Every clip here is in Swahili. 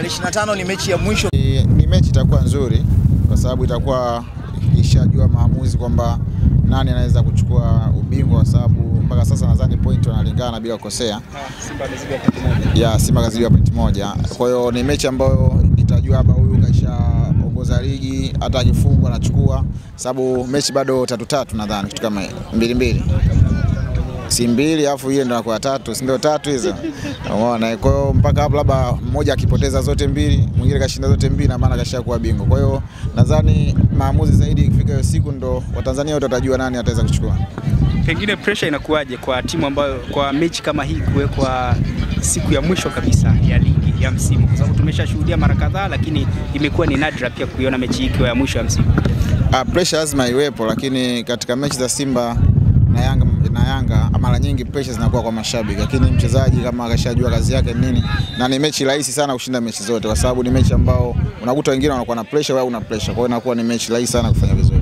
Tarehe 25 ni mechi ya mwisho. Ni mechi itakuwa nzuri kwa sababu itakuwa ishajua maamuzi kwamba nani anaweza kuchukua ubingwa, kwa sababu mpaka sasa nadhani point wanalingana bila kukosea. Simba amezidiwa point moja. Ya Simba kazidiwa point moja. Kwa hiyo ni mechi ambayo itajua hapa huyu kaishaongoza ligi, hata akifungwa anachukua, sababu mechi bado 3-3 nadhani kitu kama 2-2. Si 2 alafu ile ndio inakuwa 3, si ndio 3 hizo. Unaona, kwa hiyo mpaka hapo labda mmoja akipoteza zote 2, mwingine kashinda zote 2 na maana kashakuwa bingwa. Kwa hiyo nadhani maamuzi zaidi ikifika hiyo siku ndo Watanzania wote watajua nani ataweza kuchukua. Pengine pressure inakuwaje kwa timu ambayo kwa mechi kama hii kuwekwa siku ya mwisho kabisa ya ligi ya msimu, kwa sababu tumeshashuhudia mara kadhaa, lakini imekuwa ni nadra pia kuiona mechi hii ikiwa ya mwisho ya msimu. Pressure lazima iwepo, lakini katika mechi za Simba na Yanga mara nyingi pressure zinakuwa kwa mashabiki, lakini mchezaji kama akashajua kazi yake nini, na ni mechi rahisi sana kushinda mechi zote, kwa sababu ni mechi ambao unakuta wengine wanakuwa na pressure, wewe una pressure, kwa hiyo inakuwa ni mechi rahisi sana kufanya vizuri.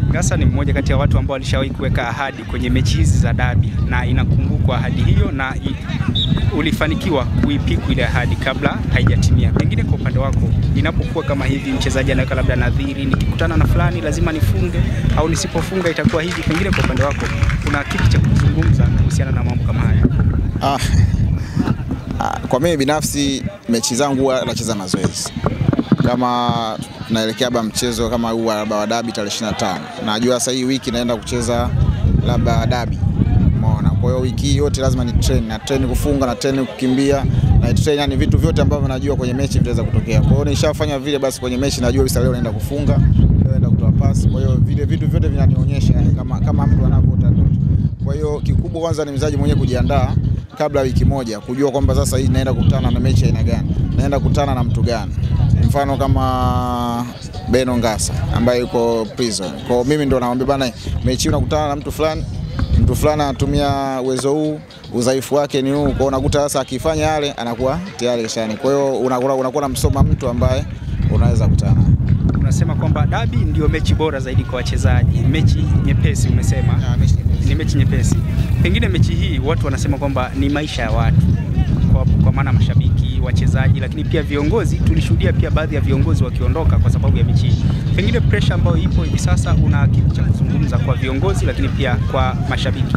Ngasa ni mmoja kati ya watu ambao walishawahi kuweka ahadi kwenye mechi hizi za dabi, na inakumbukwa ahadi hiyo na ulifanikiwa kuipiku ile ahadi kabla haijatimia. Pengine kwa upande wako, inapokuwa kama hivi mchezaji anaweka labda nadhiri, nikikutana na fulani lazima nifunge au nisipofunga itakuwa hivi, pengine kwa upande wako kuna kitu cha kuzungumza kuhusiana na mambo kama haya? Kwa mimi binafsi mechi zangu huwa nacheza mazoezi. Kama tunaelekea mchezo kama huu wa dabi tarehe 25, najua sasa hii wiki naenda kucheza labda dabi. Umeona? Kwa hiyo wiki yote lazima ni train kufunga na train kukimbia na train, yani vitu vyote ambavyo najua kwenye mechi vitaweza kutokea. Kwa hiyo nishafanya vile, basi kwenye mechi najua sasa leo naenda kufunga, leo naenda kutoa pasi. Kwa hiyo vile vitu vyote vinanionyesha yani kama mtu anavyoota ndoto. Kwa hiyo kikubwa kwanza ni mchezaji mwenyewe kujiandaa kabla wiki moja, kujua kwamba sasa hii naenda kukutana na mechi aina gani, naenda kukutana na mtu gani. Mfano kama Beno Ngasa ambaye yuko prison. Kwa mimi ndo naomba bana, mechi unakutana na mtu fulani anatumia uwezo huu, udhaifu wake ni huu, kwa unakuta sasa akifanya yale anakuwa tayari keshani. Kwa hiyo unakuwa unamsoma mtu ambaye unaweza kukutana. Unasema kwamba dabi ndio mechi bora zaidi kwa wachezaji, mechi nyepesi umesema. Ni mechi nyepesi. Pengine mechi hii watu wanasema kwamba ni maisha ya watu, kwa maana mashabiki, wachezaji, lakini pia viongozi. Tulishuhudia pia baadhi ya viongozi wakiondoka kwa sababu ya mechi hii. Pengine pressure ambayo ipo hivi sasa, una kitu cha kuzungumza kwa viongozi lakini pia kwa mashabiki?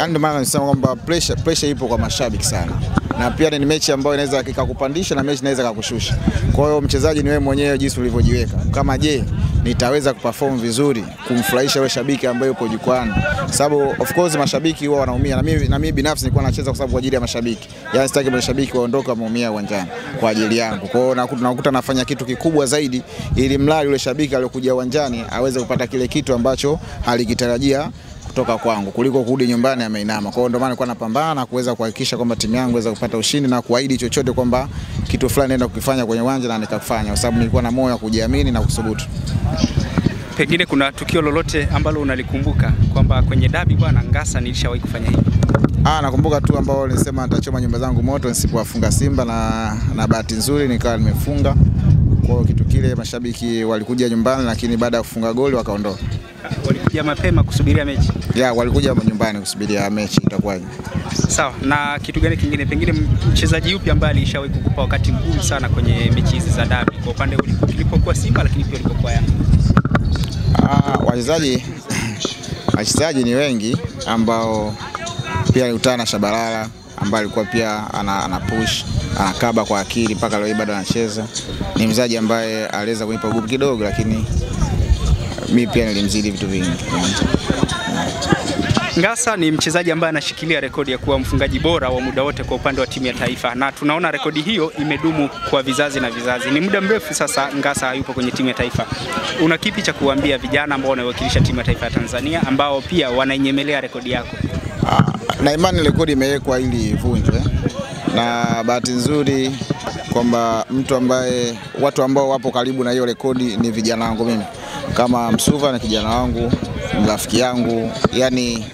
Ndio maana nasema kwamba pressure ipo kwa mashabiki sana, na pia ni mechi ambayo inaweza ikakupandisha na mechi inaweza kukushusha. Kwa hiyo mchezaji ni wewe mwenyewe jinsi ulivyojiweka, kama je nitaweza kuperform vizuri kumfurahisha yule shabiki ambaye yupo jukwani, sababu of course mashabiki huwa wanaumia, na mimi binafsi nilikuwa nacheza kwa sababu kwa ajili ya mashabiki, yani sitaki mashabiki waondoke wameumia uwanjani kwa ajili yangu. Kwa hiyo nakuta nafanya kitu kikubwa zaidi ili mradi yule shabiki aliyokuja uwanjani aweze kupata kile kitu ambacho halikitarajia kutoka kwangu, kuliko kurudi nyumbani ameinama. Kwa hiyo ndio maana nilikuwa napambana na kuweza kuhakikisha kwamba timu yangu iweze kupata ushindi na kuahidi chochote kwamba kitu fulani naenda kukifanya kwenye uwanja na nikafanya, kwa sababu nilikuwa na moyo wa kujiamini na kusubutu. Pengine kuna tukio lolote ambalo unalikumbuka kwamba kwenye dabi bwana Ngasa nilishawahi kufanya hivi? Nakumbuka tu ambao nilisema nitachoma nyumba zangu moto nisipowafunga Simba, na bahati nzuri nikawa nimefunga. Kwa hiyo kitu kile mashabiki walikuja nyumbani, lakini baada ya kufunga goli wakaondoka. Walikuja mapema kusubiria mechi? Walikuja nyumbani kusubiria mechi itakuwaje. Sawa. Na kitu gani kingine, pengine mchezaji yupi ambaye alishawahi kukupa wakati mgumu sana kwenye mechi hizi za dabi, kwa upande ulipokuwa Simba lakini pia ulipokuwa Yanga? Wachezaji ni wengi ambao pia nilikutana na Shabalala ambaye alikuwa pia ana push, anakaba kwa akili mpaka leo bado anacheza. Ni mchezaji ambaye aliweza kunipa ugumu kidogo, lakini mimi pia nilimzidi vitu vingi. Ngasa ni mchezaji ambaye anashikilia rekodi ya kuwa mfungaji bora wa muda wote kwa upande wa timu ya taifa, na tunaona rekodi hiyo imedumu kwa vizazi na vizazi. Ni muda mrefu sasa Ngasa yupo kwenye timu ya taifa. Una kipi cha kuambia vijana ambao wanawakilisha timu ya taifa ya Tanzania ambao pia wanainyemelea rekodi yako? Na imani rekodi imewekwa ili ivunjwe, na bahati nzuri kwamba watu ambao wapo karibu na hiyo rekodi ni vijana wangu mimi. Kama Msuva na kijana wangu, rafiki yangu, yani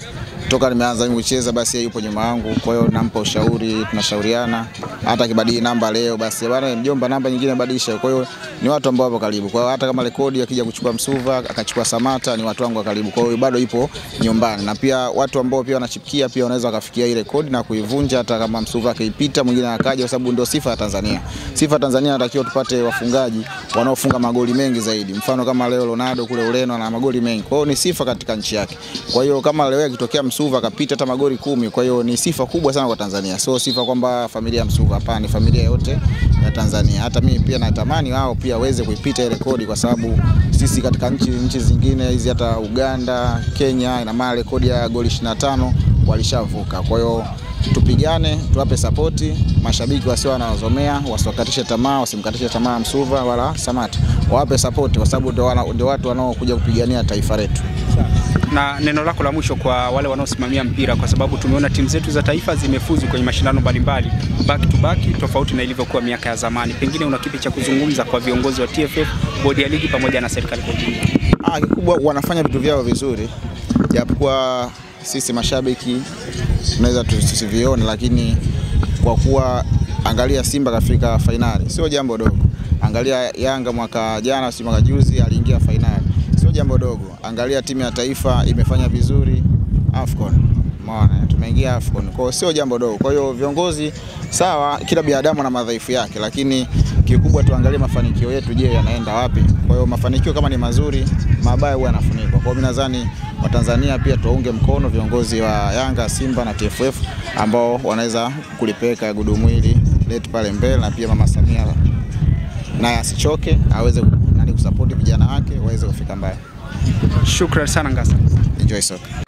toka nimeanza mimi kucheza basi yeye yupo nyuma yangu, kwa hiyo nampa ushauri, tunashauriana. Hata akibadili namba leo basi bwana mjomba namba nyingine badilisha. Kwa hiyo ni watu ambao wapo karibu. Kwa hiyo hata kama rekodi akija kuchukua Msuva, akachukua Samata, ni watu wangu wa karibu. Kwa hiyo bado ipo nyumbani. Na pia watu ambao pia wanachipikia pia wanaweza wakafikia ile rekodi na kuivunja hata kama Msuva akaipita mwingine akaja, kwa sababu ndio sifa ya Tanzania. Sifa ya Tanzania inatakiwa tupate wafungaji wanaofunga magoli mengi zaidi. Mfano kama leo Ronaldo kule Ureno ana magoli mengi. Kwa hiyo ni sifa katika nchi yake. Kwa hiyo kama leo ikitokea Msuva akapita hata magoli 10, kwa hiyo ni sifa kubwa sana kwa Tanzania. Sio sifa kwamba familia Msuva, hapana, ni familia yote ya Tanzania. Hata mimi pia natamani wao pia waweze kuipita ile rekodi, kwa sababu sisi katika nchi zingine hizi hata Uganda, Kenya ina maana rekodi ya goli 25 walishavuka. Kwa hiyo tupigane, tuwape sapoti, mashabiki wasio wanazomea, wasiwakatishe tamaa, wasimkatishe tamaa Msuva wala Samata. Wawape sapoti kwa sababu ndio watu wanaokuja kupigania taifa letu. Na neno lako la mwisho kwa wale wanaosimamia mpira, kwa sababu tumeona timu zetu za taifa zimefuzu kwenye mashindano mbalimbali back to back, tofauti na ilivyokuwa miaka ya zamani. Pengine una kipi cha kuzungumza kwa viongozi wa TFF, bodi ya ligi pamoja na serikali kwa ujumla? Kikubwa wanafanya vitu vyao vizuri. Japokuwa sisi mashabiki tunaweza tusivione, lakini kwa kuwa angalia Simba kafika finali, sio jambo dogo. Angalia Yanga mwaka jana, si mwaka juzi aliingia finali. Sio jambo dogo. Angalia timu ya taifa imefanya vizuri AFCON. Umeona, tumeingia AFCON. Kwa hiyo sio jambo dogo. Kwa hiyo viongozi sawa, kila binadamu na madhaifu yake, lakini kikubwa tuangalie mafanikio yetu, je, yanaenda wapi? Kwa hiyo mafanikio kama ni mazuri, mabaya huwa yanafunikwa. Kwa hiyo mimi nadhani Watanzania pia tuunge mkono viongozi wa Yanga, Simba na TFF ambao wanaweza kulipeka gudumu hili letu pale mbele, na pia Mama Samia naye asichoke, aweze kusupport vijana wake waweze kufika mbali. Shukrani sana Ngasa. Enjoy soccer.